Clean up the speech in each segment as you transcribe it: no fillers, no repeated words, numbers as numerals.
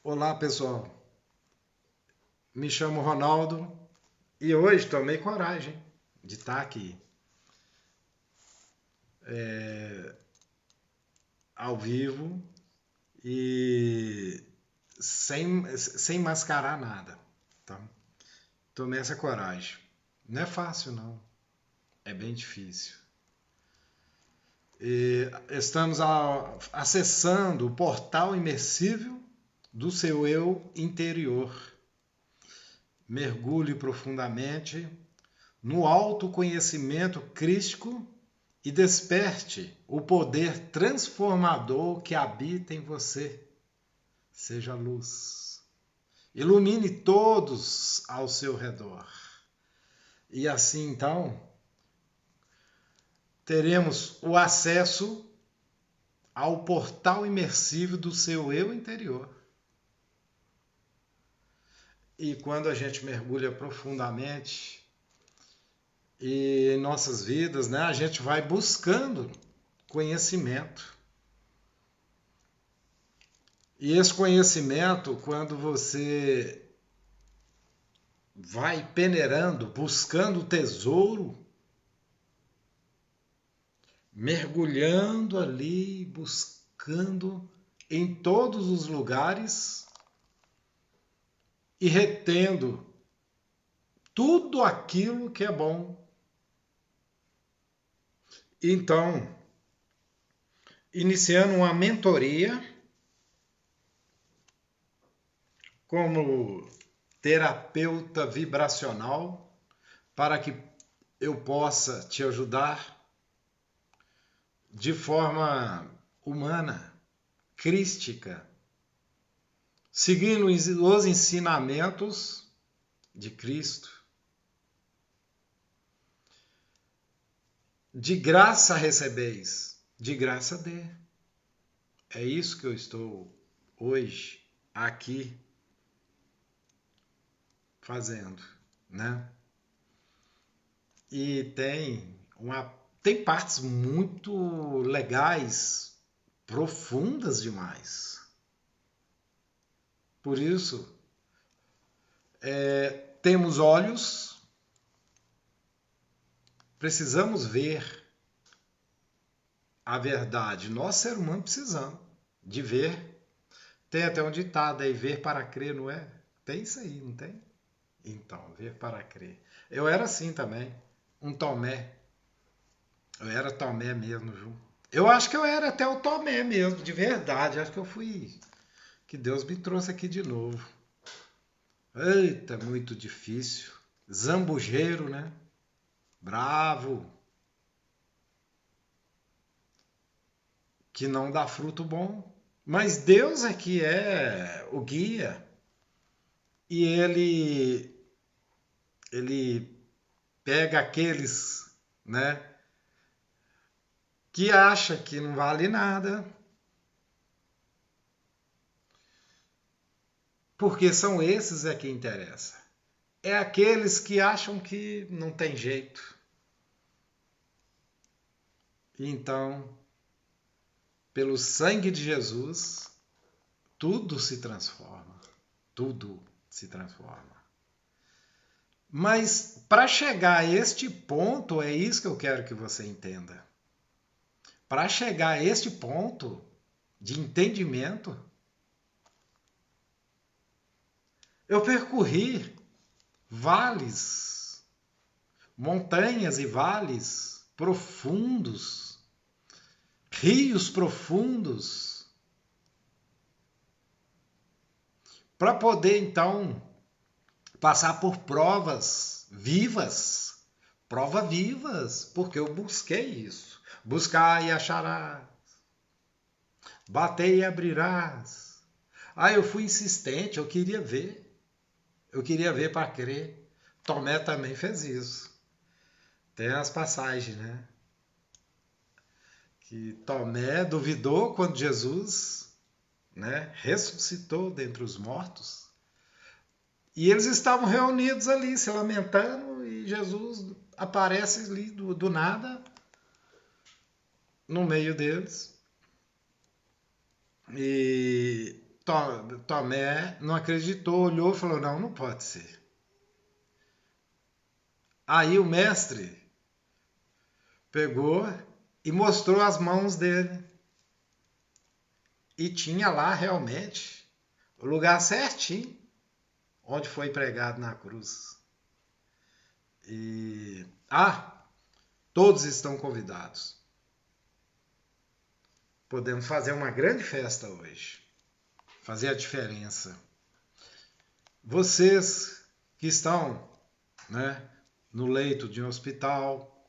Olá, pessoal. Me chamo Ronaldo e hoje tomei coragem de estar aqui ao vivo e sem mascarar nada. Tá? Tomei essa coragem. Não é fácil, não. É bem difícil. E estamos acessando o portal imersível do seu eu interior. Mergulhe profundamente no autoconhecimento crístico e desperte o poder transformador que habita em você. Seja luz. Ilumine todos ao seu redor. E assim, então, teremos o acesso ao portal imersivo do seu eu interior. E quando a gente mergulha profundamente em nossas vidas, né, a gente vai buscando conhecimento. E esse conhecimento, quando você vai peneirando, buscando o tesouro, mergulhando ali, buscando em todos os lugares e retendo tudo aquilo que é bom. Então, iniciando uma mentoria como terapeuta vibracional para que eu possa te ajudar de forma humana, crística, seguindo os ensinamentos de Cristo. De graça recebeis, de graça dê. É isso que eu estou hoje aqui fazendo, né? E tem partes muito legais, profundas demais. Por isso, temos olhos, precisamos ver a verdade. Nós, ser humano, precisamos de ver. Tem até um ditado aí, ver para crer, não é? Tem isso aí, não tem? Então, ver para crer. Eu era assim também, um Tomé. Eu era Tomé mesmo, viu? Eu acho que eu era até o Tomé mesmo, de verdade. Acho que eu fui. Que Deus me trouxe aqui de novo. Eita, muito difícil. Zambujeiro, né? Bravo. Que não dá fruto bom. Mas Deus é que é o guia. E ele pega aqueles, né, que acha que não vale nada, porque são esses é que interessa. É aqueles que acham que não tem jeito. Então, pelo sangue de Jesus, tudo se transforma. Tudo se transforma. Mas para chegar a este ponto, é isso que eu quero que você entenda. Para chegar a este ponto de entendimento, eu percorri vales, montanhas e vales profundos, rios profundos, para poder então passar por provas vivas, porque eu busquei isso. Buscar e acharás, bater e abrirás. Ah, eu fui insistente, eu queria ver para crer. Tomé também fez isso. Tem as passagens, né? Que Tomé duvidou quando Jesus, né, ressuscitou dentre os mortos. E eles estavam reunidos ali, se lamentando, e Jesus aparece ali do nada, no meio deles. E Tomé não acreditou, olhou e falou: não, não pode ser. Aí o mestre pegou e mostrou as mãos dele. E tinha lá realmente o lugar certinho onde foi pregado na cruz. E todos estão convidados. Podemos fazer uma grande festa hoje. Fazer a diferença. Vocês que estão, né, no leito de um hospital,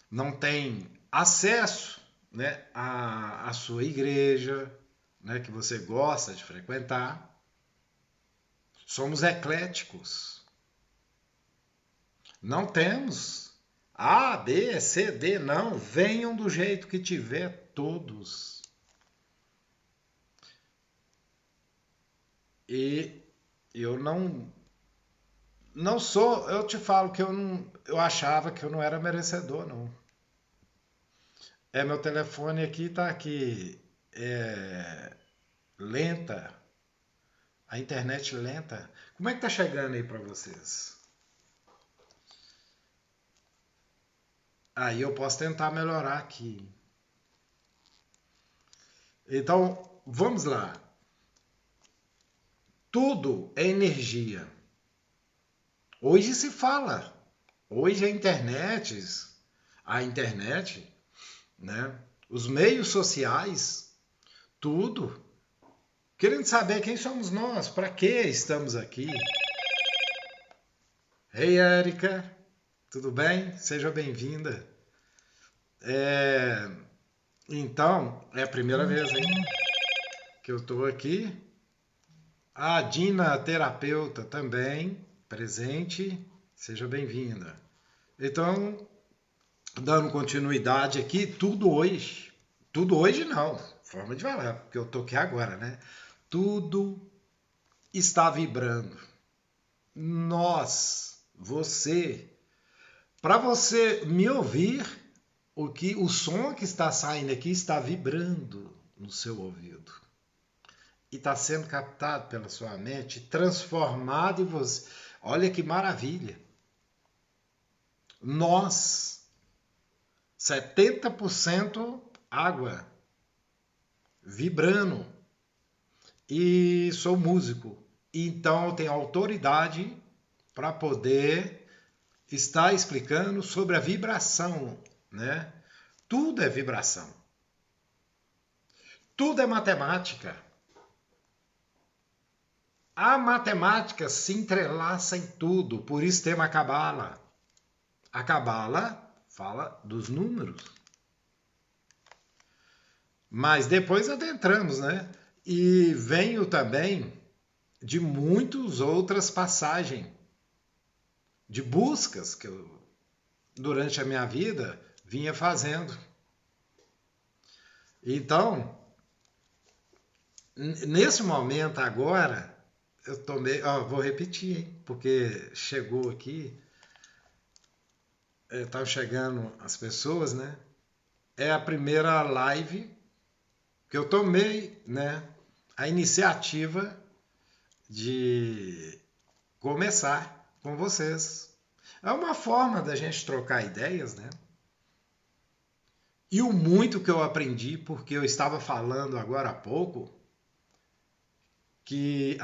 não têm acesso, né, à sua igreja, né, que você gosta de frequentar. Somos ecléticos. Não temos A, B, C, D, não. Venham do jeito que tiver, todos. E eu não sou, eu te falo que eu achava que eu não era merecedor, não. Meu telefone aqui tá aqui, lenta, a internet lenta. Como é que tá chegando aí para vocês? Aí eu posso tentar melhorar aqui. Então, vamos lá. Tudo é energia. Hoje se fala. Hoje a internet, né? Os meios sociais, tudo. Querendo saber quem somos nós, para que estamos aqui. Hey, Érica, tudo bem? Seja bem-vinda. Então, é a primeira vez, hein, que eu estou aqui. A Dina, terapeuta, também presente. Seja bem-vinda. Então, dando continuidade aqui, tudo hoje não, forma de falar, porque eu tô aqui agora, né? Tudo está vibrando. Para você me ouvir, o som que está saindo aqui está vibrando no seu ouvido. E está sendo captado pela sua mente, transformado em você. Olha que maravilha. Nós, 70% água, vibrando. E sou músico. Então eu tenho autoridade para poder estar explicando sobre a vibração, né? Tudo é vibração. Tudo é matemática. A matemática se entrelaça em tudo, por isso tem a Cabala. A Cabala fala dos números. Mas depois adentramos, né? E venho também de muitas outras passagens, de buscas que eu, durante a minha vida, vinha fazendo. Então, nesse momento agora, eu tomei, vou repetir, hein? Porque chegou aqui, estão chegando as pessoas, né? É a primeira live que eu tomei, né? A iniciativa de começar com vocês. É uma forma da gente trocar ideias, né? E o muito que eu aprendi, porque eu estava falando agora há pouco, que,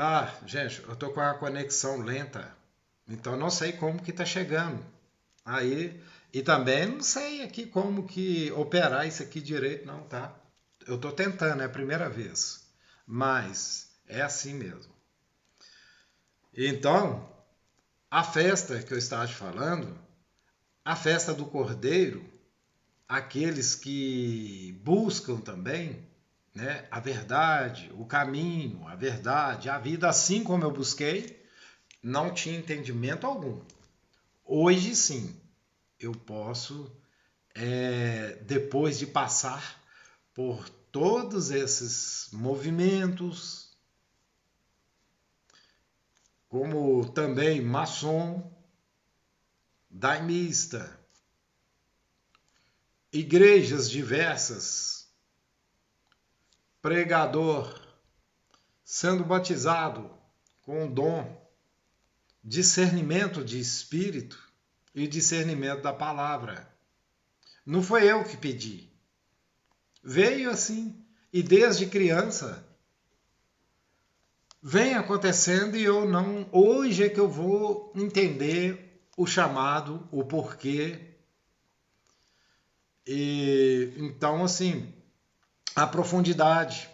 gente, eu tô com a conexão lenta, então não sei como que tá chegando. Aí, e também não sei aqui como que operar isso aqui direito, não, tá? Eu tô tentando, é a primeira vez, mas é assim mesmo. Então, a festa que eu estava te falando, a festa do Cordeiro, aqueles que buscam também, né, a verdade, o caminho, a verdade, a vida, assim como eu busquei, não tinha entendimento algum. Hoje sim, eu posso, depois de passar por todos esses movimentos, como também maçom, daimista, igrejas diversas, pregador, sendo batizado com o dom, discernimento de espírito e discernimento da palavra. Não foi eu que pedi. Veio assim. E desde criança vem acontecendo e eu não... Hoje é que eu vou entender o chamado, o porquê. E então, assim, a profundidade.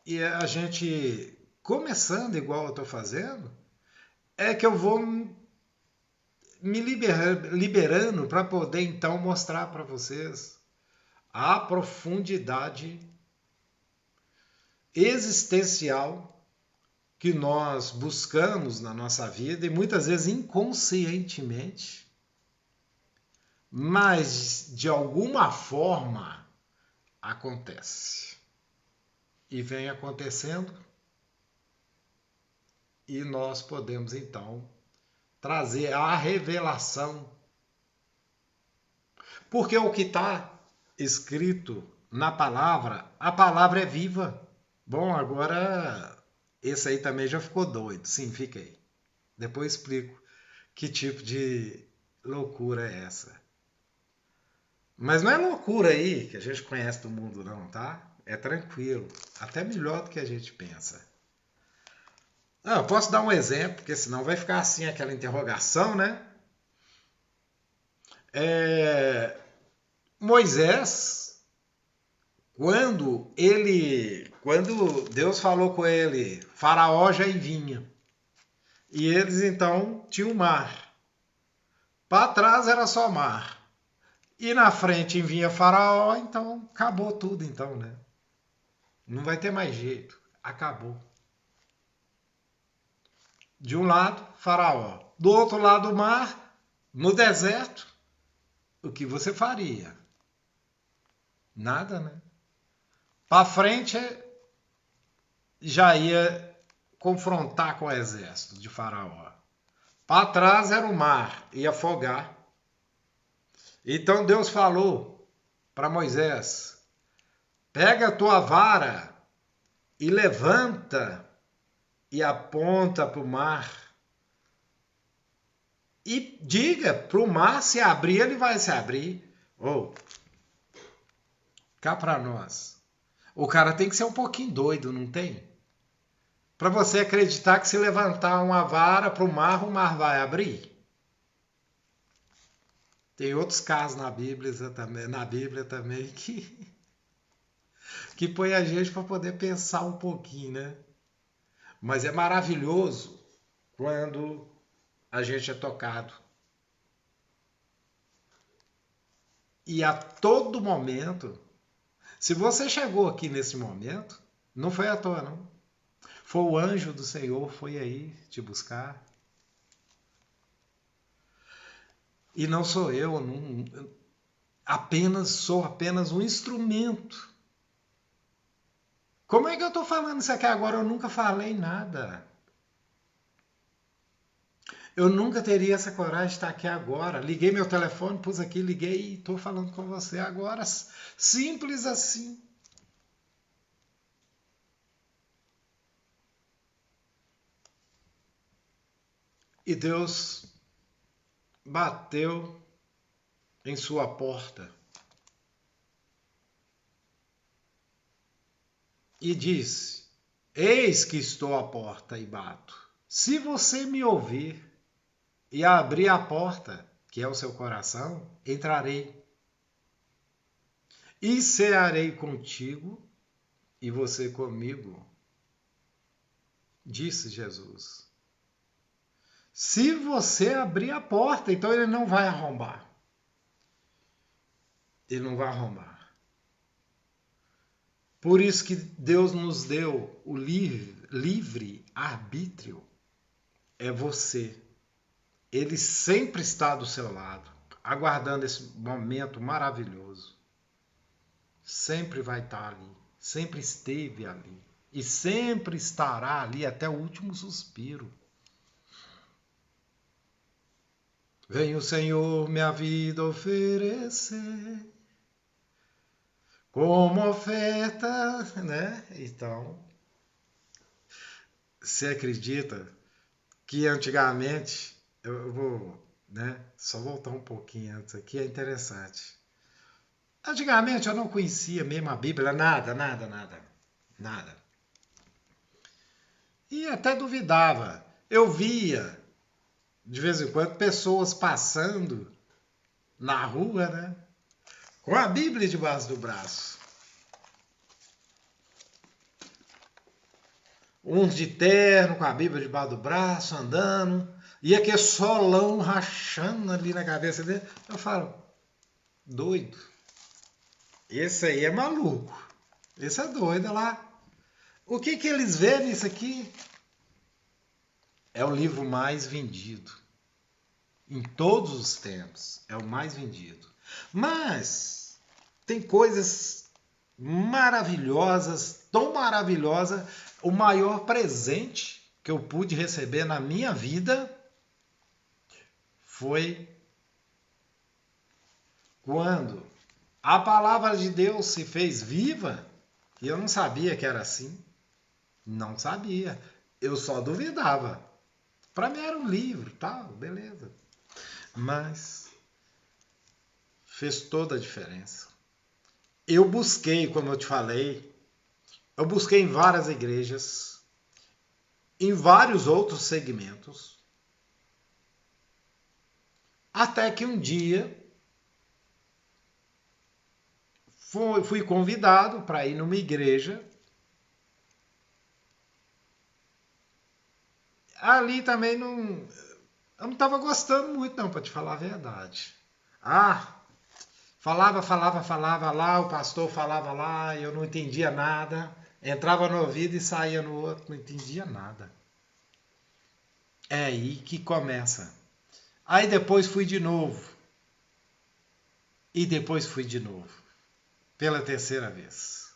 E a gente, começando igual eu estou fazendo, é que eu vou me liberando para poder então mostrar para vocês a profundidade existencial que nós buscamos na nossa vida e muitas vezes inconscientemente, mas de alguma forma acontece. E vem acontecendo e nós podemos então trazer a revelação. Porque o que está escrito na palavra, a palavra é viva. Bom, agora esse aí também já ficou doido. Sim, fica aí. Depois explico que tipo de loucura é essa. Mas não é loucura aí que a gente conhece do mundo não, tá? É tranquilo. Até melhor do que a gente pensa. Eu posso dar um exemplo, porque senão vai ficar assim aquela interrogação, né? Moisés, quando Deus falou com ele, Faraó já vinha. E eles então tinham o mar. Para trás era só mar. E na frente vinha Faraó, então acabou tudo então, né? Não vai ter mais jeito. Acabou. De um lado, Faraó. Do outro lado, o mar, no deserto, o que você faria? Nada, né? Para frente, já ia confrontar com o exército de Faraó. Para trás era o mar, ia afogar. Então Deus falou para Moisés: pega a tua vara e levanta e aponta para o mar. E diga para o mar se abrir, ele vai se abrir. Ou, cá para nós. O cara tem que ser um pouquinho doido, não tem? Para você acreditar que se levantar uma vara para o mar vai abrir. Tem outros casos na Bíblia também que põe a gente para poder pensar um pouquinho, né? Mas é maravilhoso quando a gente é tocado. E a todo momento, se você chegou aqui nesse momento, não foi à toa, não. Foi o anjo do Senhor, foi aí te buscar. E não sou eu, sou apenas um instrumento. Como é que eu estou falando isso aqui agora? Eu nunca falei nada. Eu nunca teria essa coragem de estar aqui agora. Liguei meu telefone, pus aqui, liguei e estou falando com você agora. Simples assim. E Deus bateu em sua porta e disse: eis que estou à porta e bato. Se você me ouvir e abrir a porta, que é o seu coração, entrarei e cearei contigo e você comigo, disse Jesus. Se você abrir a porta, então ele não vai arrombar. Ele não vai arrombar. Por isso que Deus nos deu o livre arbítrio. É você. Ele sempre está do seu lado, aguardando esse momento maravilhoso. Sempre vai estar ali, sempre esteve ali e sempre estará ali até o último suspiro. Vem o Senhor minha vida oferecer como oferta, né? Então, você acredita que antigamente, eu vou, né, só voltar um pouquinho antes aqui, é interessante. Antigamente eu não conhecia mesmo a Bíblia, nada, nada, nada, nada. E até duvidava. Eu via, de vez em quando, pessoas passando na rua, né, com a Bíblia debaixo do braço. Uns de terno, com a Bíblia debaixo do braço, andando. E aquele solão rachando ali na cabeça dele. Eu falo, doido. Esse aí é maluco. Esse é doido, olha lá. O que eles veem nisso aqui? É o livro mais vendido. Em todos os tempos. É o mais vendido. Mas tem coisas maravilhosas, tão maravilhosas. O maior presente que eu pude receber na minha vida foi quando a palavra de Deus se fez viva, e eu não sabia que era assim. Não sabia. Eu só duvidava. Para mim era um livro, tal, beleza. Mas fez toda a diferença. Eu busquei, como eu te falei, eu busquei em várias igrejas, em vários outros segmentos, até que um dia fui convidado para ir numa igreja. Ali também não, eu não estava gostando muito, não, para te falar a verdade. Falava lá, o pastor falava lá, eu não entendia nada. Entrava no ouvido e saía no outro, não entendia nada. É aí que começa. Aí depois fui de novo. E depois fui de novo. Pela terceira vez.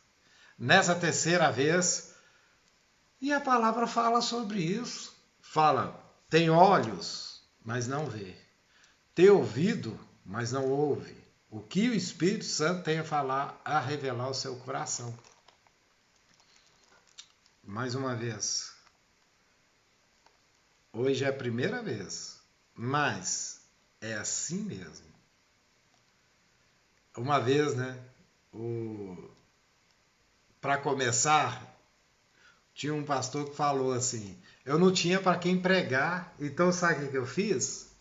Nessa terceira vez, e a palavra fala sobre isso. Fala, tem olhos, mas não vê. Tem ouvido, mas não ouve. O que o Espírito Santo tem a falar, a revelar ao seu coração. Mais uma vez. Hoje é a primeira vez, mas é assim mesmo. Uma vez, né, para começar, tinha um pastor que falou assim, eu não tinha para quem pregar, então sabe o que eu fiz?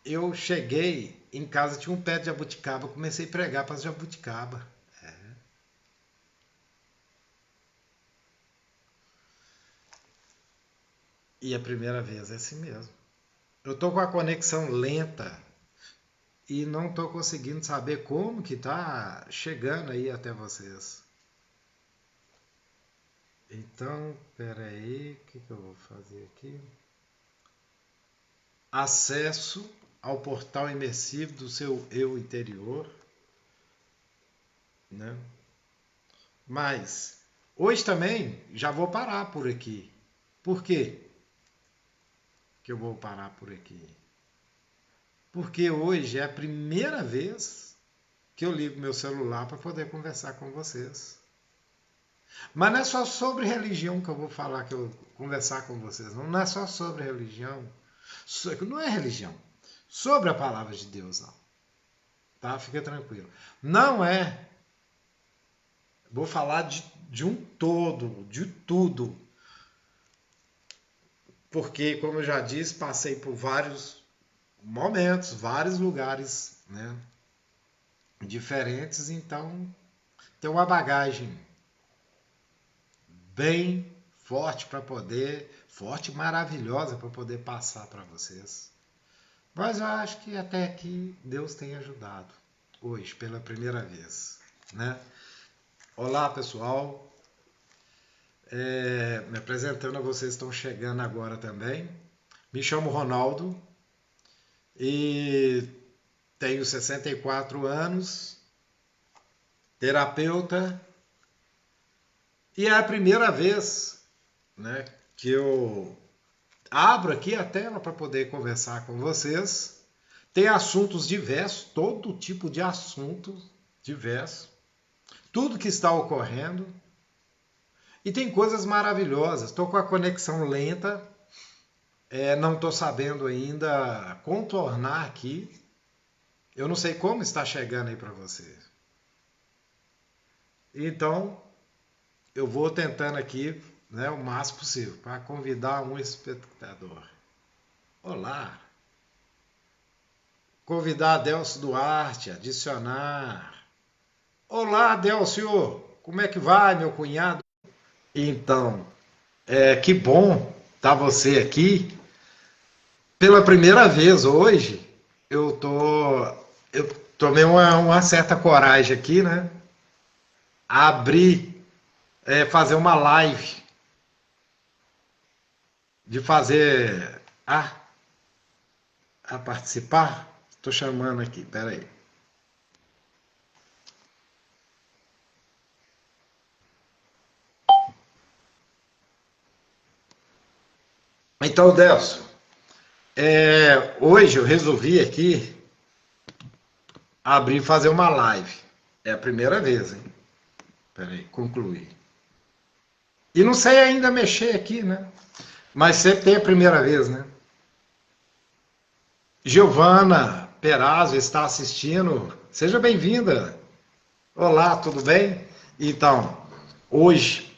Eu cheguei em casa, tinha um pé de jabuticaba, comecei a pregar para as jabuticaba. E a primeira vez é assim mesmo. Eu tô com a conexão lenta e não tô conseguindo saber como que tá chegando aí até vocês. Então, peraí, o que eu vou fazer aqui? Acesso ao portal imersivo do seu eu interior, né? Mas hoje também já vou parar por aqui. Por quê que eu vou parar por aqui? Porque hoje é a primeira vez que eu ligo meu celular para poder conversar com vocês. Mas não é só sobre religião que eu vou falar, que eu conversar com vocês. Não é só sobre religião. Não é religião. Sobre a palavra de Deus, não. Tá? Fica tranquilo. Não é. Vou falar de um todo, de tudo. Porque, como eu já disse, passei por vários momentos, vários lugares, né, diferentes. Então, tem uma bagagem bem forte para poder, forte e maravilhosa para poder passar para vocês. Mas eu acho que até aqui Deus tem ajudado hoje pela primeira vez, né? Olá, pessoal. Me apresentando a vocês, estão chegando agora também. Me chamo Ronaldo e tenho 64 anos, terapeuta, e é a primeira vez, né, que eu abro aqui a tela para poder conversar com vocês. Tem assuntos diversos, todo tipo de assuntos diversos, tudo que está ocorrendo. E tem coisas maravilhosas. Estou com a conexão lenta, não estou sabendo ainda contornar aqui. Eu não sei como está chegando aí para você. Então, eu vou tentando aqui, né, o máximo possível para convidar um espectador. Olá! Convidar Adelcio Duarte, adicionar. Olá, Adelcio! Como é que vai, meu cunhado? Então, que bom estar você aqui. Pela primeira vez hoje, eu tomei uma certa coragem aqui, né? Abrir, fazer uma live, de fazer a participar. Estou chamando aqui, peraí. Então, Delcio, hoje eu resolvi aqui abrir e fazer uma live. É a primeira vez, hein? Peraí, concluir. E não sei ainda mexer aqui, né? Mas sempre tem a primeira vez, né? Giovana Perazzo está assistindo. Seja bem-vinda. Olá, tudo bem? Então, hoje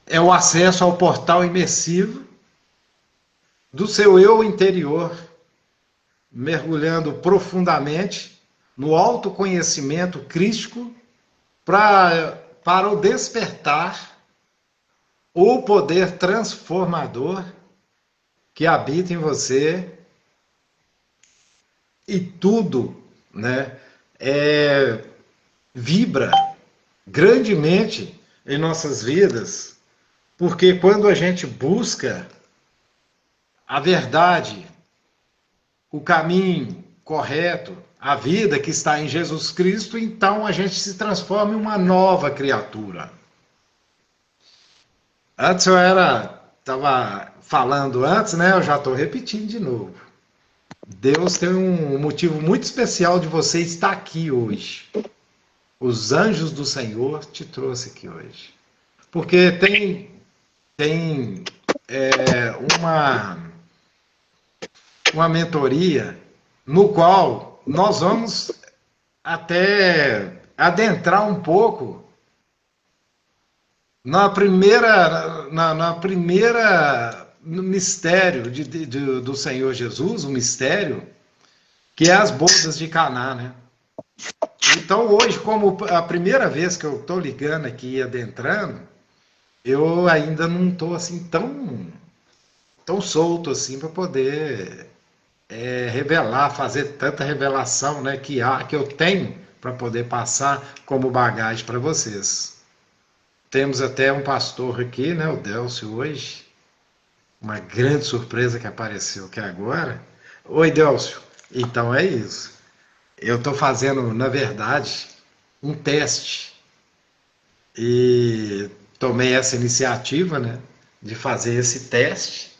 é o acesso ao portal imersivo do seu eu interior, mergulhando profundamente no autoconhecimento crístico para o despertar o poder transformador que habita em você, e tudo, né, vibra grandemente em nossas vidas, porque quando a gente busca a verdade, o caminho correto, a vida que está em Jesus Cristo, então a gente se transforma em uma nova criatura. Antes eu estava falando antes, né? Eu já estou repetindo de novo. Deus tem um motivo muito especial de você estar aqui hoje. Os anjos do Senhor te trouxe aqui hoje. Porque tem uma mentoria no qual nós vamos até adentrar um pouco na primeira no mistério do Senhor Jesus, o mistério que é as bodas de Caná, né? Então hoje, como a primeira vez que eu estou ligando aqui e adentrando, eu ainda não estou assim tão solto assim para poder revelar, fazer tanta revelação, né, que eu tenho para poder passar como bagagem para vocês. Temos até um pastor aqui, né, o Delcio, hoje. Uma grande surpresa que apareceu aqui agora. Oi, Delcio. Então é isso. Eu estou fazendo, na verdade, um teste. E tomei essa iniciativa, né, de fazer esse teste.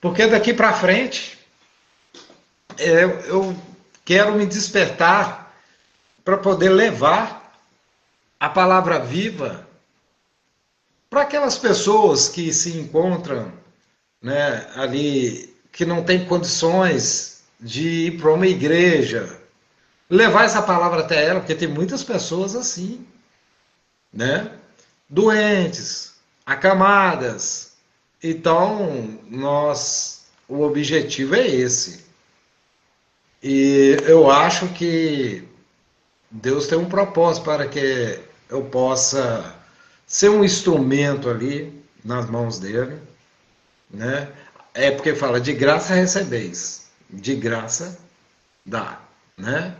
Porque daqui para frente, eu quero me despertar para poder levar a palavra viva para aquelas pessoas que se encontram, né, ali, que não tem condições de ir para uma igreja, levar essa palavra até ela, porque tem muitas pessoas assim, né, doentes, acamadas. Então, o objetivo é esse. E eu acho que Deus tem um propósito para que eu possa ser um instrumento ali nas mãos dele, né? É porque fala, de graça recebeis, de graça dá, né?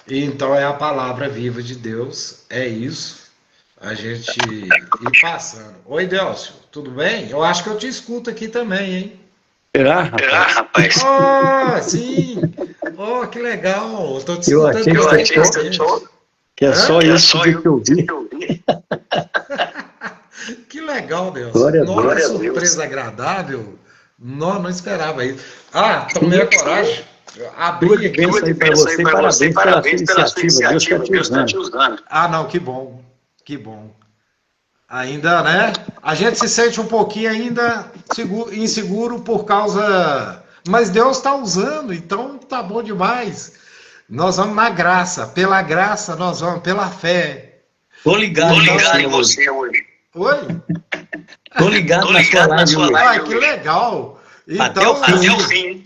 Então é a palavra viva de Deus, é isso, a gente ir passando. Oi, Delcio, tudo bem? Eu acho que eu te escuto aqui também, hein? Será, rapaz? Oh, sim! Oh, que legal! Estou te escutando. Que é só isso que eu vi. Que legal, Deus. Glória Nossa, surpresa agradável. Não esperava isso. Tomei a coragem. Abri aqui. Aí para você, parabéns pela sua iniciativa. Deus está te usando. Não, que bom. Que bom. Ainda, né? A gente se sente um pouquinho ainda inseguro por causa. Mas Deus está usando, então tá bom demais. Nós vamos na graça, pela graça nós vamos, pela fé. Tô ligado Então, em você hoje. oi? Tô ligado na sua live hoje. Ah, que legal! Até o Então, fim.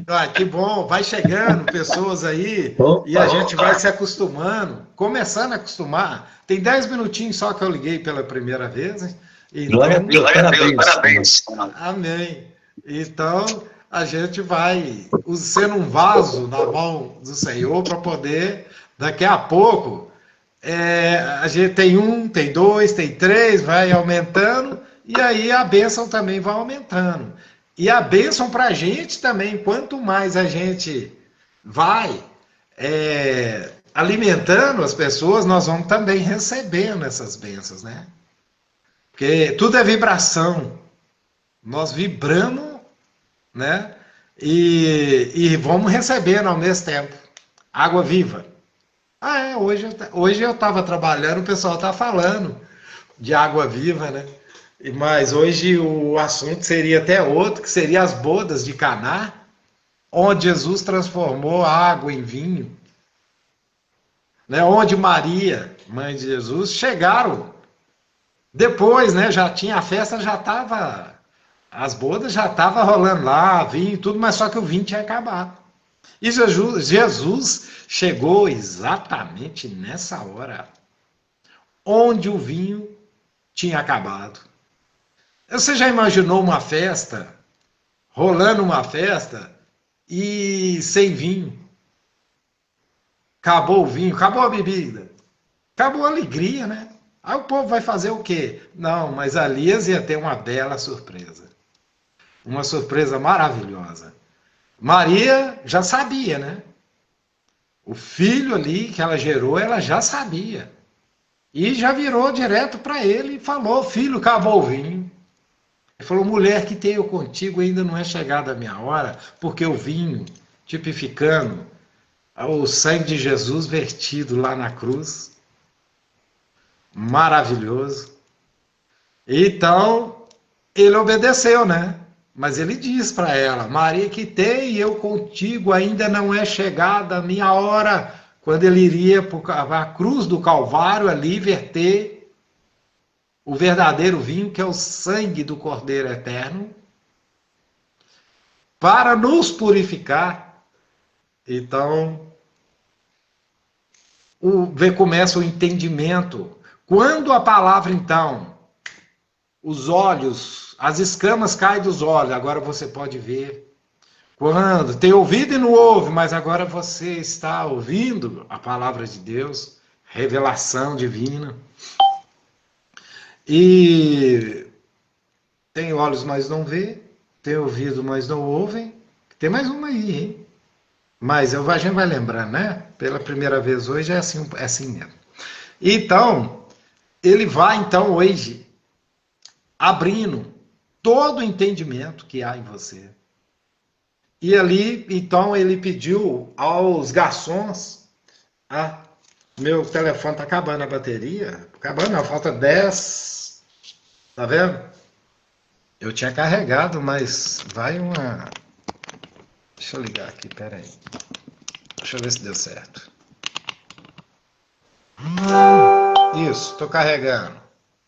ah, que bom, vai chegando pessoas aí Opa, e a gente vai se acostumando, começando a acostumar. Tem 10 minutinhos só que eu liguei pela primeira vez, hein? Então, Glória a Deus, parabéns. Amém. Então, a gente vai sendo um vaso na mão do Senhor para poder, daqui a pouco, a gente tem um, tem dois, tem três, vai aumentando, e aí a bênção também vai aumentando. E a bênção para a gente também, quanto mais a gente vai alimentando as pessoas, nós vamos também recebendo essas bênçãos, né? Porque tudo é vibração. Nós vibramos, né? E vamos recebendo ao mesmo tempo. Água viva. Ah, hoje eu estava trabalhando, o pessoal está falando de água viva, né? Mas hoje o assunto seria até outro, que seria as bodas de Caná, onde Jesus transformou a água em vinho, né? Onde Maria, mãe de Jesus, chegaram. Depois, né? Já tinha a festa, já estava, as bodas já estavam rolando lá, vinho e tudo, mas só que o vinho tinha acabado. E Jesus chegou exatamente nessa hora, onde o vinho tinha acabado. Você já imaginou uma festa, rolando uma festa, e sem vinho? Acabou o vinho, acabou a bebida, acabou a alegria, né? Aí o povo vai fazer o quê? Não, mas a Lias ia ter uma bela surpresa. Uma surpresa maravilhosa. Maria já sabia, né? O filho ali que ela gerou, ela já sabia. E já virou direto para ele e falou: filho, acabou o vinho. Ele falou: mulher, que tenho contigo, ainda não é chegada a minha hora, porque o vinho, tipificando o sangue de Jesus vertido lá na cruz, maravilhoso. Então, ele obedeceu, né? Mas ele diz para ela: Maria, que tem eu contigo, ainda não é chegada a minha hora. Quando ele iria para a cruz do Calvário ali verter o verdadeiro vinho, que é o sangue do Cordeiro Eterno, para nos purificar. Então, começa o entendimento. Quando a palavra, então, os olhos, as escamas caem dos olhos, agora você pode ver. Quando tem ouvido e não ouve, mas agora você está ouvindo a palavra de Deus, revelação divina. E tem olhos, mas não vê, tem ouvido, mas não ouvem. Tem mais uma aí, hein? Mas a gente vai lembrar, né? Pela primeira vez hoje é assim mesmo. Então, ele vai, então, hoje, abrindo todo o entendimento que há em você. E ali, então, ele pediu aos garçons, meu telefone está acabando a bateria, acabando, não, falta 10, tá vendo? Eu tinha carregado, mas vai uma... Deixa eu ligar aqui, peraí. Deixa eu ver se deu certo. Isso, estou carregando.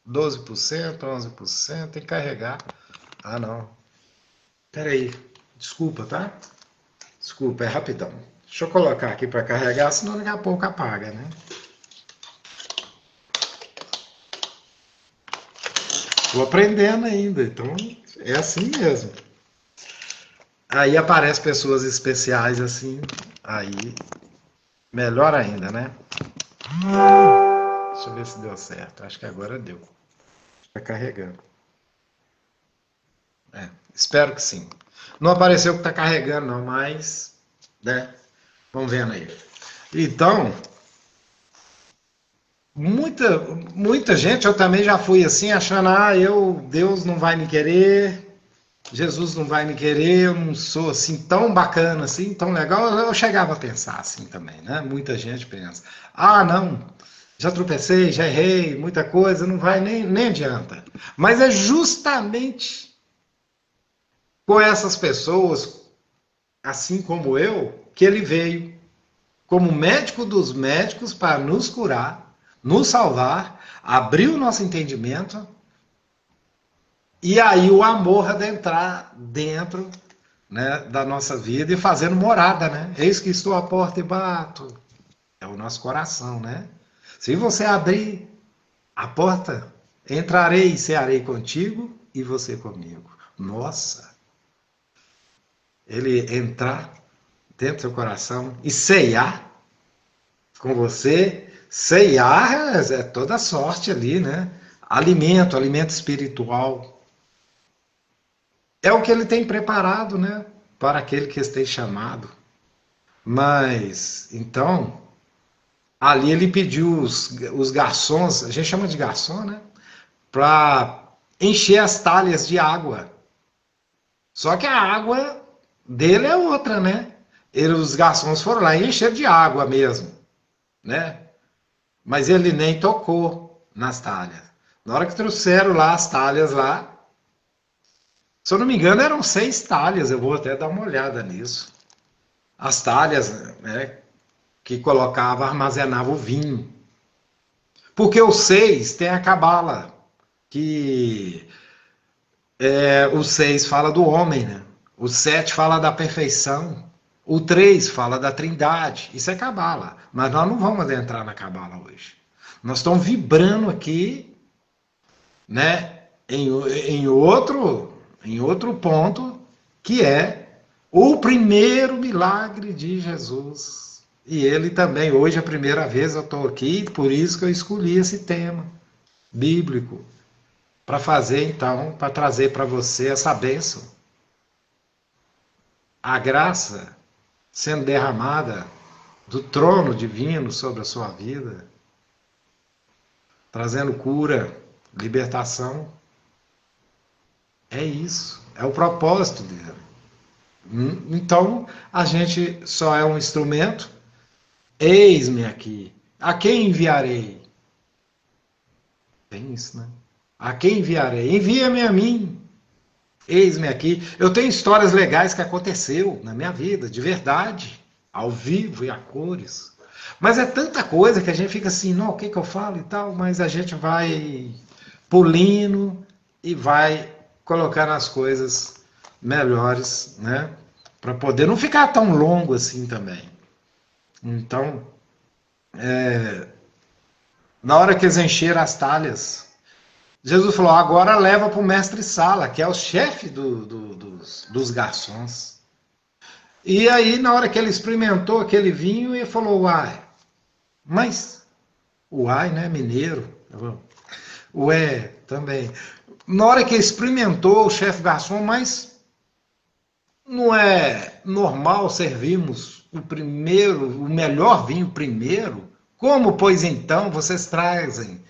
12%, 11%, tem que carregar. Ah, não. Peraí, desculpa, tá? Desculpa, é rapidão. Deixa eu colocar aqui para carregar, senão daqui a pouco apaga, né? Estou aprendendo ainda, então é assim mesmo. Aí aparecem pessoas especiais assim, aí melhor ainda, né? Deixa eu ver se deu certo. Acho que agora deu. Está carregando. Espero que sim. Não apareceu que está carregando, não, mas, né? Vamos vendo aí. Então, muita gente, eu também já fui assim, achando, Deus não vai me querer, Jesus não vai me querer, eu não sou assim tão bacana, assim, tão legal. Eu chegava a pensar assim também, né? Muita gente pensa, não, Já tropecei, já errei, muita coisa, não vai nem adianta. Mas é justamente com essas pessoas, assim como eu, que ele veio como médico dos médicos para nos curar, nos salvar, abrir o nosso entendimento e aí o amor adentrar dentro, né, da nossa vida e fazendo morada, né? Eis que estou à porta e bato. É o nosso coração, né? Se você abrir a porta, entrarei e cearei contigo e você comigo. Nossa, ele entrar dentro do seu coração e ceiar com você, ceiar é toda sorte ali, né? Alimento, alimento espiritual. É o que ele tem preparado, né? Para aquele que esteja chamado. Mas, então, ali ele pediu os garçons, a gente chama de garçom, né? Para encher as talhas de água. Só que a água dele é outra, né? Os garçons foram lá e encheram de água mesmo, né? Mas ele nem tocou nas talhas. Na hora que trouxeram lá as talhas lá, se eu não me engano eram 6 talhas, eu vou até dar uma olhada nisso. As talhas, né, que colocava, armazenava o vinho. Porque o 6 tem a cabala, que o 6 fala do homem, né? O 7 fala da perfeição. O 3 fala da trindade. Isso é cabala. Mas nós não vamos adentrar na cabala hoje. Nós estamos vibrando aqui, né, em outro ponto, que é o primeiro milagre de Jesus. E ele também, hoje é a primeira vez eu estou aqui, por isso que eu escolhi esse tema bíblico, para fazer então, para trazer para você essa bênção. A graça sendo derramada do trono divino sobre a sua vida, trazendo cura, libertação. É isso, é o propósito dele. Então, a gente só é um instrumento. Eis-me aqui. A quem enviarei? Tem isso, né? A quem enviarei? Envia-me a mim. Eis-me aqui. Eu tenho histórias legais que aconteceu na minha vida, de verdade, ao vivo e a cores. Mas é tanta coisa que a gente fica assim, não, o que eu falo e tal, mas a gente vai pulindo e vai colocando as coisas melhores, né? Para poder não ficar tão longo assim também. Então, na hora que eles encheram as talhas, Jesus falou, agora leva para o mestre Sala, que é o chefe dos garçons. E aí, na hora que ele experimentou aquele vinho, ele falou, uai, mas, uai, né, mineiro, ué, também. Na hora que ele experimentou o chefe garçom, mas não é normal servirmos o melhor vinho primeiro? Como, pois então, vocês trazem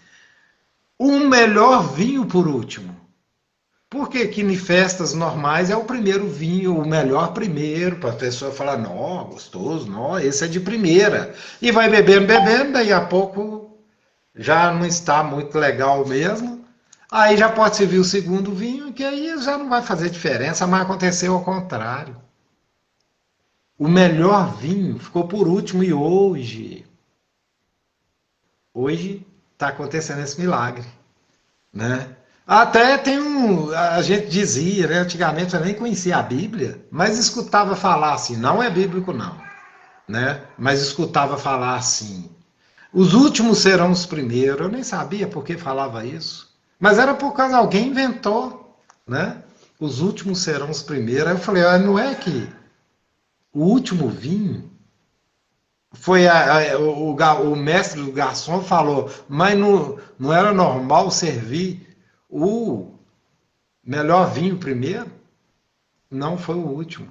o melhor vinho por último? Porque que em festas normais é o primeiro vinho, o melhor primeiro, para a pessoa falar, não, gostoso, não, esse é de primeira. E vai bebendo, bebendo, daí a pouco já não está muito legal mesmo. Aí já pode servir o segundo vinho, que aí já não vai fazer diferença, mas aconteceu ao contrário. O melhor vinho ficou por último e hoje está acontecendo esse milagre, né? Até a gente dizia, né, antigamente eu nem conhecia a Bíblia, mas escutava falar assim, não é bíblico não, né? Mas escutava falar assim, os últimos serão os primeiros. Eu nem sabia por que falava isso, mas era por causa alguém inventou, né? Os últimos serão os primeiros. Aí eu falei, não é que o último vinho foi o mestre do garçom falou, mas não era normal servir o melhor vinho primeiro? Não, foi o último.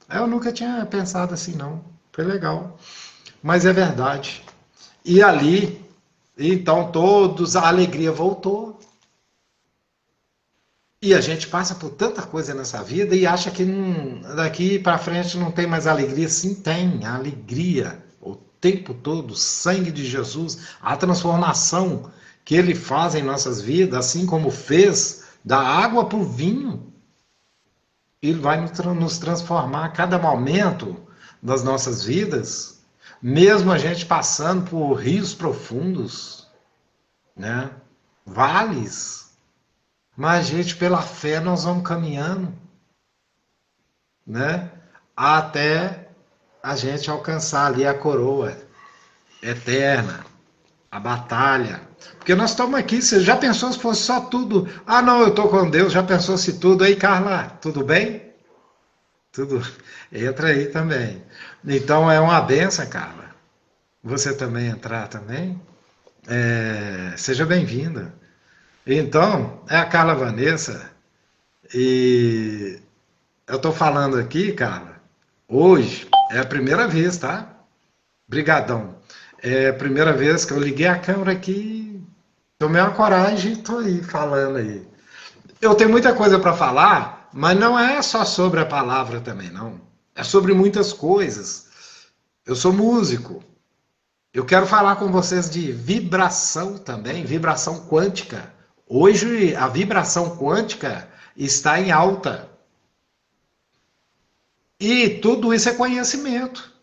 Eu nunca tinha pensado assim, não. Foi legal. Mas é verdade. E ali, então a alegria voltou. E a gente passa por tanta coisa nessa vida e acha que daqui para frente não tem mais alegria. Sim, tem alegria. tempo todo, o sangue de Jesus, a transformação que ele faz em nossas vidas, assim como fez da água para o vinho. Ele vai nos transformar a cada momento das nossas vidas, mesmo a gente passando por rios profundos, né? Vales, mas, gente, pela fé nós vamos caminhando, né? Até a gente alcançar ali a coroa eterna, a batalha. Porque nós estamos aqui, você já pensou se fosse só tudo? Ah, não, eu estou com Deus, já pensou se tudo? Aí, Carla, tudo bem? Tudo. Entra aí também. Então é uma benção, Carla. Você também entrar também. Seja bem-vinda. Então, é a Carla Vanessa. E eu estou falando aqui, Carla, hoje é a primeira vez, tá? Brigadão. É a primeira vez que eu liguei a câmera aqui, tomei uma coragem e estou aí falando aí. Eu tenho muita coisa para falar, mas não é só sobre a palavra também, não. É sobre muitas coisas. Eu sou músico. Eu quero falar com vocês de vibração também, vibração quântica. Hoje a vibração quântica está em alta. E tudo isso é conhecimento.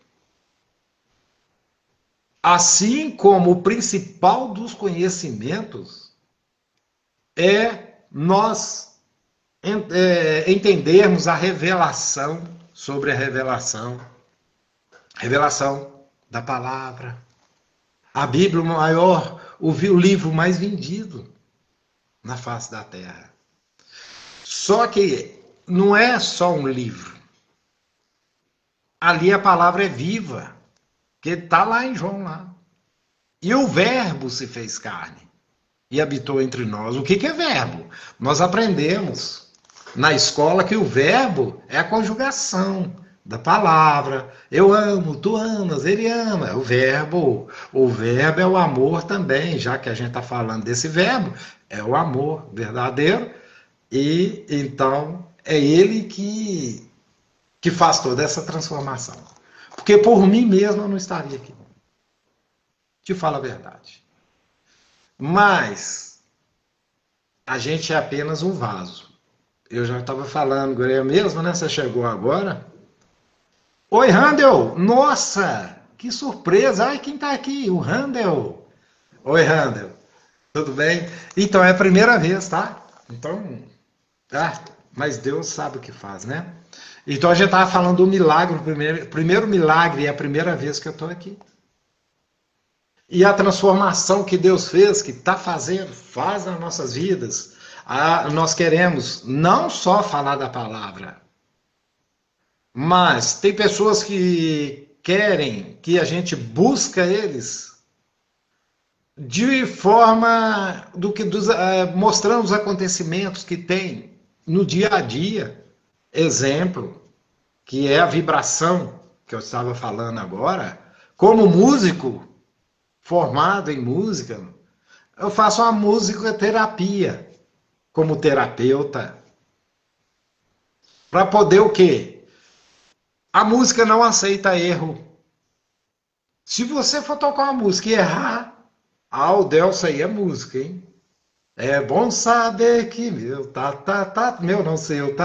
Assim como o principal dos conhecimentos é nós entendermos a revelação sobre a revelação. Revelação da palavra. A Bíblia maior, o livro mais vendido na face da terra. Só que não é só um livro. Ali a palavra é viva, que está lá em João lá. E o verbo se fez carne e habitou entre nós. O que é verbo? Nós aprendemos na escola que o verbo é a conjugação da palavra. Eu amo, tu amas, ele ama. É o verbo. O verbo é o amor também, já que a gente está falando desse verbo, é o amor verdadeiro. E então é ele que faz toda essa transformação. Porque por mim mesmo eu não estaria aqui. Te falo a verdade. Mas a gente é apenas um vaso. Eu já estava falando, Goreia mesmo, né? Você chegou agora. Oi, Randel! Nossa, que surpresa! Ai, quem está aqui? O Randel. Oi, Randel. Tudo bem? Então, é a primeira vez, tá? Então, mas Deus sabe o que faz, né? Então, a gente estava falando do milagre, o primeiro milagre é a primeira vez que eu estou aqui. E a transformação que Deus fez, que está fazendo, faz nas nossas vidas. Nós queremos não só falar da palavra, mas tem pessoas que querem que a gente busca eles de forma mostrando os acontecimentos que tem no dia a dia. Exemplo, que é a vibração que eu estava falando agora. Como músico formado em música, eu faço uma musicoterapia como terapeuta. Para poder o quê? A música não aceita erro. Se você for tocar uma música e errar, o Delcio aí é música, hein? É bom saber que meu meu não seu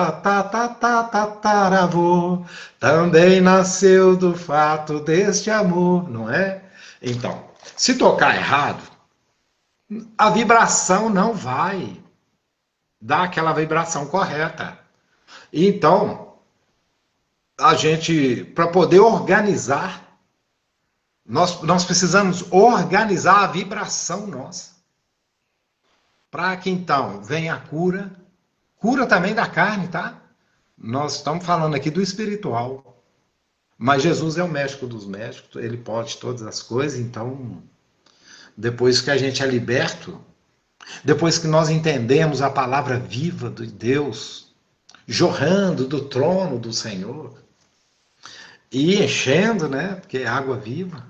tataravô também nasceu do fato deste amor, não é? Então, se tocar errado, a vibração não vai dar aquela vibração correta. Então, a gente, para poder organizar, nós precisamos organizar a vibração nossa. Para que então venha a cura também da carne, tá? Nós estamos falando aqui do espiritual. Mas Jesus é o médico dos médicos, ele pode todas as coisas, então, depois que a gente é liberto, depois que nós entendemos a palavra viva de Deus, jorrando do trono do Senhor, e enchendo, né? Porque a água viva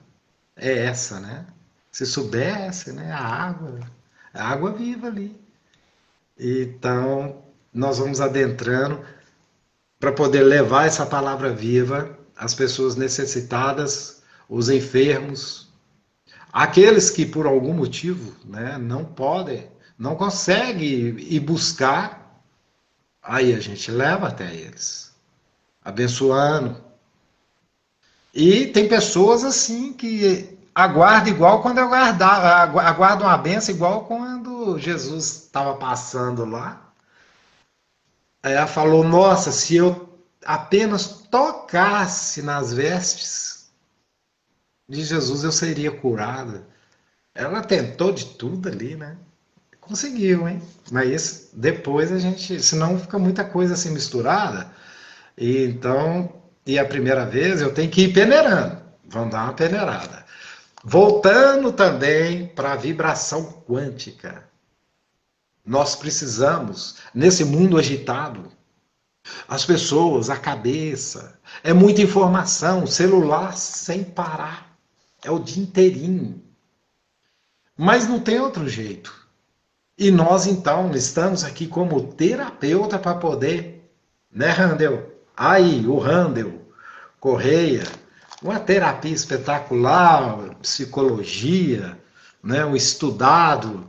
é essa, né? Se soubesse, né? A água viva ali. Então, nós vamos adentrando para poder levar essa palavra viva às pessoas necessitadas os enfermos, aqueles que por algum motivo, né, não podem, não conseguem ir buscar, aí a gente leva até eles, abençoando. E tem pessoas assim que aguardam igual quando eu aguardam uma benção igual quando Jesus estava passando lá. Aí ela falou, nossa, se eu apenas tocasse nas vestes de Jesus, eu seria curada. Ela tentou de tudo ali, né? Conseguiu, hein? Mas depois a gente, senão fica muita coisa assim misturada. E então, e a primeira vez eu tenho que ir peneirando. Vamos dar uma peneirada. Voltando também para a vibração quântica. Nós precisamos, nesse mundo agitado, as pessoas, a cabeça, é muita informação, celular sem parar, é o dia inteirinho. Mas não tem outro jeito. E nós, então, estamos aqui como terapeuta para poder, né, Randel? Aí, o Randel Correia, uma terapia espetacular, psicologia, né, um estudado,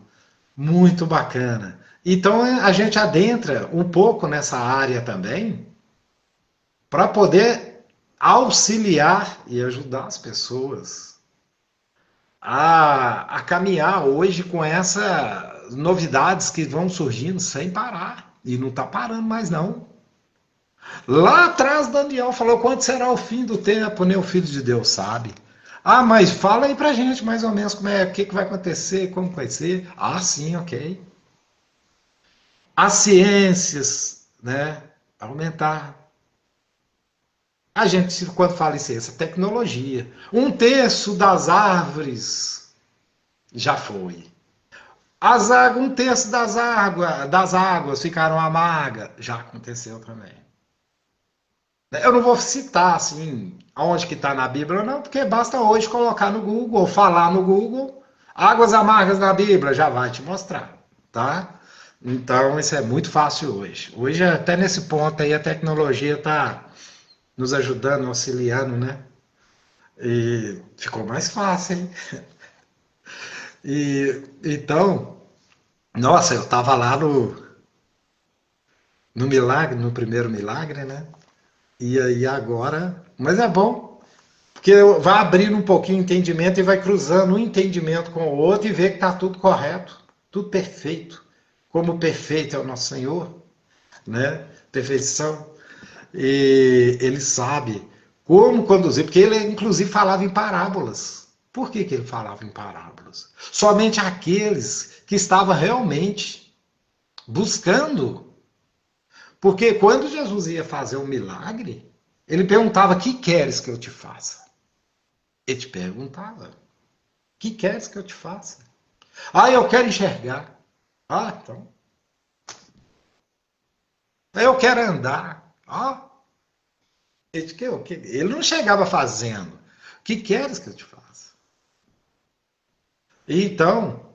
muito bacana. Então, a gente adentra um pouco nessa área também, para poder auxiliar e ajudar as pessoas a caminhar hoje com essas novidades que vão surgindo sem parar. E não está parando mais, não. Lá atrás, Daniel falou: quando será o fim do tempo, né? O Filho de Deus sabe. Ah, mas fala aí pra gente mais ou menos como é, o que, que vai acontecer, como vai ser. Ah, sim, ok. As ciências, né? Aumentar. A gente, quando fala em ciência, tecnologia. Um terço das árvores já foi. As águas, um terço das águas ficaram amargas. Já aconteceu também. Eu não vou citar assim aonde que está na Bíblia, não, porque basta hoje colocar no Google, ou falar no Google, águas amargas na Bíblia, já vai te mostrar, tá? Então isso é muito fácil hoje. Hoje até nesse ponto aí a tecnologia está nos ajudando, auxiliando, né? E ficou mais fácil, hein? E então, nossa, eu estava lá no milagre, no primeiro milagre, né? E aí agora, mas é bom, porque vai abrindo um pouquinho o entendimento e vai cruzando um entendimento com o outro e vê que está tudo correto, tudo perfeito. Como perfeito é o nosso Senhor, né? Perfeição. E ele sabe como conduzir, porque ele inclusive falava em parábolas. Por que, que ele falava em parábolas? Somente aqueles que estavam realmente buscando. Porque quando Jesus ia fazer um milagre, ele perguntava: que queres que eu te faça? Ele te perguntava: que queres que eu te faça? Ah, eu quero enxergar. Ah, então. Eu quero andar. Ah, ele não chegava fazendo. O que queres que eu te faça? Então,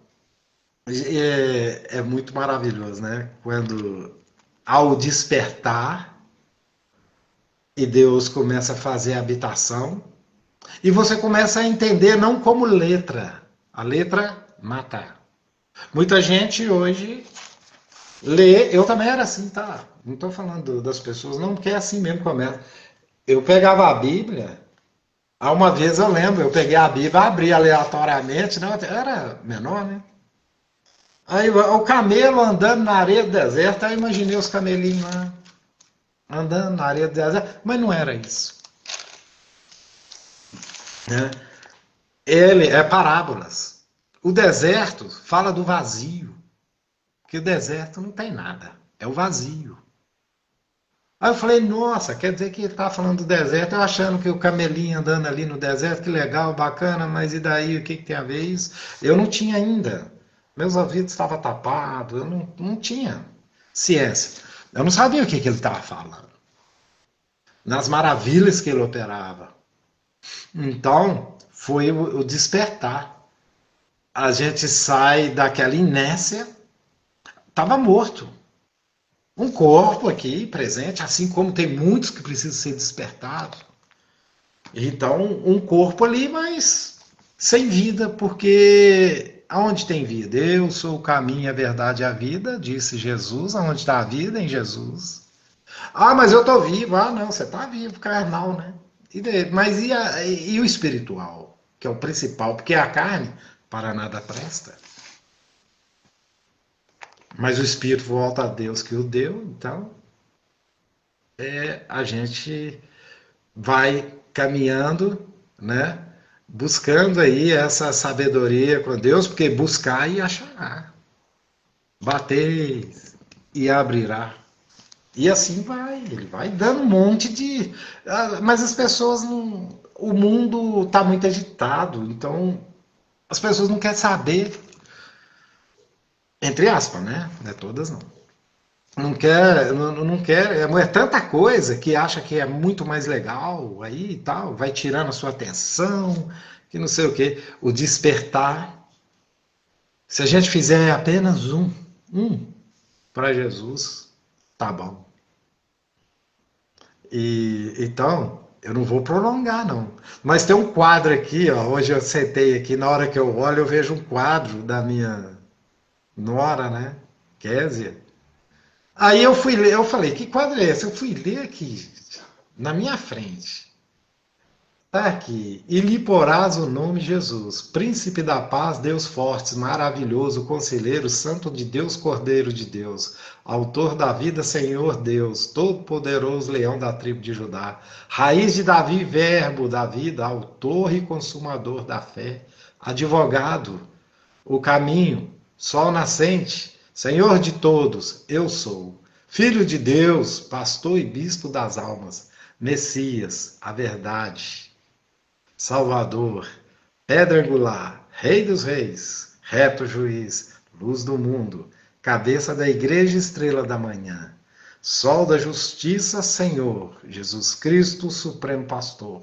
é muito maravilhoso, né? Quando, ao despertar, e Deus começa a fazer a habitação, e você começa a entender não como letra. A letra mata. Muita gente hoje lê, eu também era assim, tá? Não estou falando das pessoas, não, porque é assim mesmo começa. Eu pegava a Bíblia, uma vez eu lembro, eu peguei a Bíblia, abri aleatoriamente, né? Eu era menor, né? Aí o camelo andando na areia do deserto, aí imaginei os camelinhos lá, andando na areia do deserto, mas não era isso. Né? Ele é parábolas. O deserto fala do vazio, porque o deserto não tem nada, é o vazio. Aí eu falei, nossa, quer dizer que ele tá falando do deserto, eu achando que o camelinho andando ali no deserto, que legal, bacana, mas e daí, o que, que tem a ver isso? Eu não tinha ainda. Meus ouvidos estavam tapados, eu não tinha ciência. Eu não sabia o que, que ele estava falando. Nas maravilhas que ele operava. Então, foi o despertar. A gente sai daquela inércia, estava morto. Um corpo aqui presente, assim como tem muitos que precisam ser despertados. Então, um corpo ali, mas sem vida, porque aonde tem vida? Eu sou o caminho, a verdade e a vida, disse Jesus. Aonde está a vida? Em Jesus. Ah, mas eu estou vivo. Ah, não, você está vivo, carnal, né? Mas e o espiritual? Que é o principal, porque a carne para nada presta. Mas o espírito volta a Deus que o deu, então a gente vai caminhando, né? Buscando aí essa sabedoria com Deus, porque buscar e achará, bater e abrirá. E assim vai, ele vai dando um monte de. Mas as pessoas não. O mundo está muito agitado, então as pessoas não querem saber, entre aspas, né? Não é todas não. Não quer, é tanta coisa que acha que é muito mais legal aí e tal, vai tirando a sua atenção, que não sei o que. O despertar, se a gente fizer apenas um para Jesus, tá bom. E então, eu não vou prolongar não. Mas tem um quadro aqui, ó, hoje eu sentei aqui, na hora que eu olho, eu vejo um quadro da minha nora, né? Késia. Aí eu fui ler, eu falei, que quadro é esse? Eu fui ler aqui, na minha frente. Tá aqui. E lhe porás o nome Jesus, Príncipe da paz, Deus forte, maravilhoso, conselheiro, Santo de Deus, Cordeiro de Deus, Autor da vida, Senhor Deus, Todo-Poderoso, Leão da tribo de Judá, Raiz de Davi, Verbo da vida, Autor e Consumador da fé, Advogado, o caminho, sol nascente, Senhor de todos, eu sou. Filho de Deus, pastor e bispo das almas, Messias, a verdade, Salvador, pedra angular, Rei dos reis, reto juiz, luz do mundo, cabeça da igreja, estrela da manhã, sol da justiça, Senhor, Jesus Cristo, supremo pastor.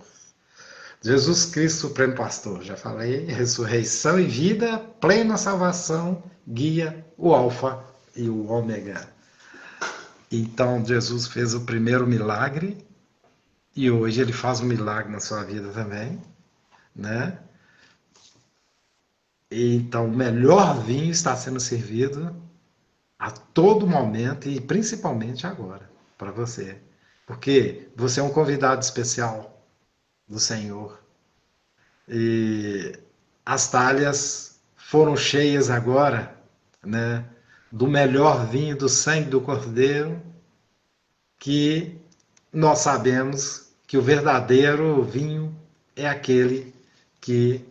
Jesus Cristo, Supremo Pastor, já falei, ressurreição e vida, plena salvação, guia, o Alfa e o Ômega. Então, Jesus fez o primeiro milagre e hoje ele faz um milagre na sua vida também, né? E então, o melhor vinho está sendo servido a todo momento e principalmente agora, para você. Porque você é um convidado especial do Senhor. E as talhas foram cheias agora, né, do melhor vinho do sangue do Cordeiro, que nós sabemos que o verdadeiro vinho é aquele que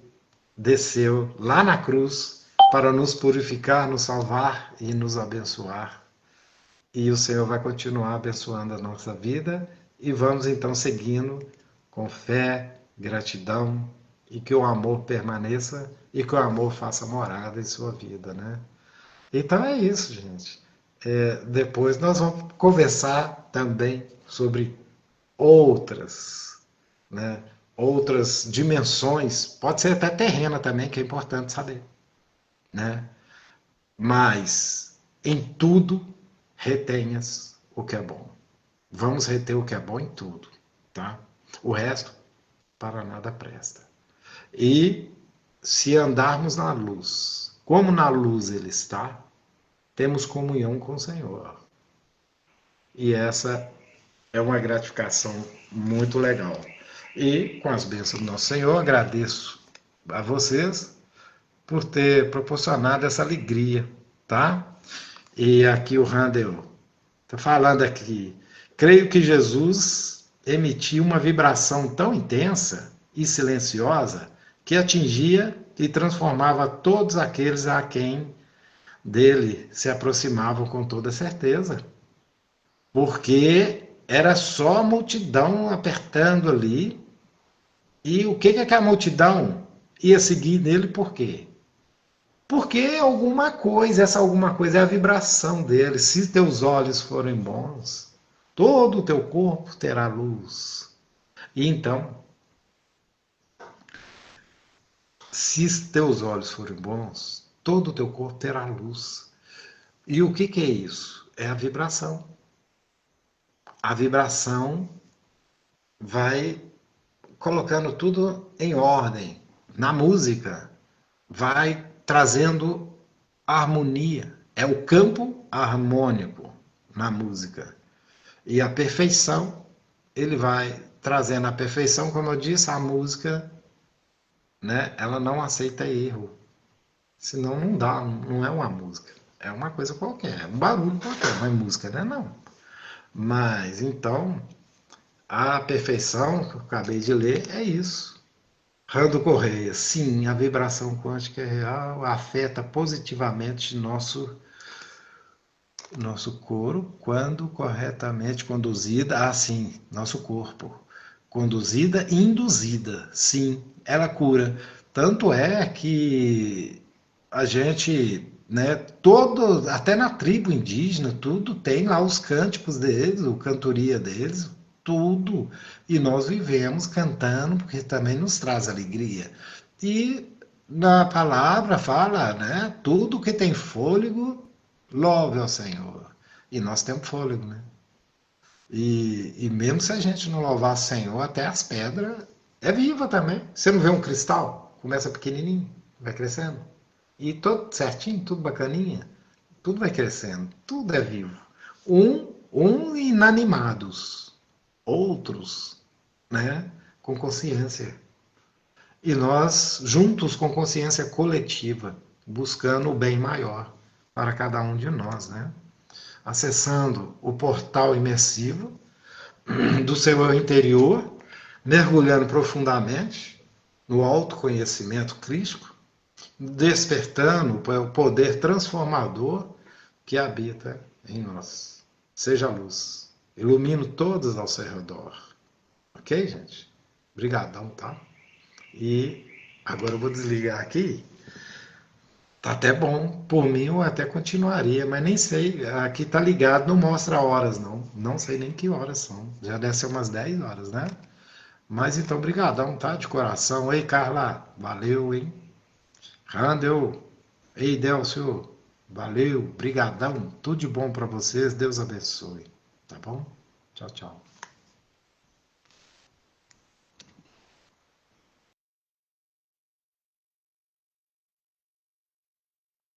desceu lá na cruz para nos purificar, nos salvar e nos abençoar. E o Senhor vai continuar abençoando a nossa vida e vamos então seguindo com fé, gratidão e que o amor permaneça e que o amor faça morada em sua vida, né? Então é isso, gente. Depois nós vamos conversar também sobre outras, né? Outras dimensões, pode ser até terrena também, que é importante saber, né? Mas em tudo retenhas o que é bom. Vamos reter o que é bom em tudo, tá? O resto para nada presta. E se andarmos na luz, como na luz ele está, temos comunhão com o Senhor. E essa é uma gratificação muito legal. E com as bênçãos do nosso Senhor, agradeço a vocês por ter proporcionado essa alegria, tá? E aqui o Randall está falando aqui. Creio que Jesus emitiu uma vibração tão intensa e silenciosa que atingia e transformava todos aqueles a quem dele se aproximavam com toda certeza. Porque era só a multidão apertando ali. E o que que a multidão ia seguir nele por quê? Porque alguma coisa, essa alguma coisa é a vibração dele. Se teus olhos forem bons, todo o teu corpo terá luz. E então, se teus olhos forem bons, todo o teu corpo terá luz. E o que que é isso? É a vibração. A vibração vai colocando tudo em ordem. Na música, vai trazendo harmonia. É o campo harmônico na música. E a perfeição, ele vai trazendo a perfeição, como eu disse, a música, né, ela não aceita erro. Senão não dá, não é uma música. É uma coisa qualquer, é um barulho qualquer, não é música, né? Não. Mas, então, a perfeição que eu acabei de ler é isso. Rando Correia, sim, a vibração quântica é real, afeta positivamente nosso corpo quando corretamente conduzida, sim, nosso corpo, conduzida e induzida, sim, ela cura. Tanto é que a gente, né, todo, até na tribo indígena, tudo tem lá os cânticos deles, a cantoria deles, tudo. E nós vivemos cantando, porque também nos traz alegria. E na palavra fala, né, tudo que tem fôlego, louve ao Senhor. E nós temos fôlego, né? E mesmo se a gente não louvar o Senhor, até as pedras é viva também. Você não vê um cristal? Começa pequenininho, vai crescendo. E todo certinho, tudo bacaninha, tudo vai crescendo, tudo é vivo. Um inanimados, outros, né, com consciência. E nós juntos com consciência coletiva, buscando o bem maior para cada um de nós, né? Acessando o portal imersivo do seu interior, mergulhando profundamente no autoconhecimento crístico, despertando o poder transformador que habita em nós. Seja a luz. Ilumino todos ao seu redor. Ok, gente? Obrigadão, tá? E agora eu vou desligar aqui. Tá até bom. Por mim eu até continuaria, mas nem sei. Aqui tá ligado, não mostra horas, não. Não sei nem que horas são. Já deve ser umas 10 horas, né? Mas então, brigadão, tá? De coração. Ei, Carla, valeu, hein? Randall, ei, Delcio, valeu, brigadão. Tudo de bom para vocês. Deus abençoe. Tá bom? Tchau, tchau.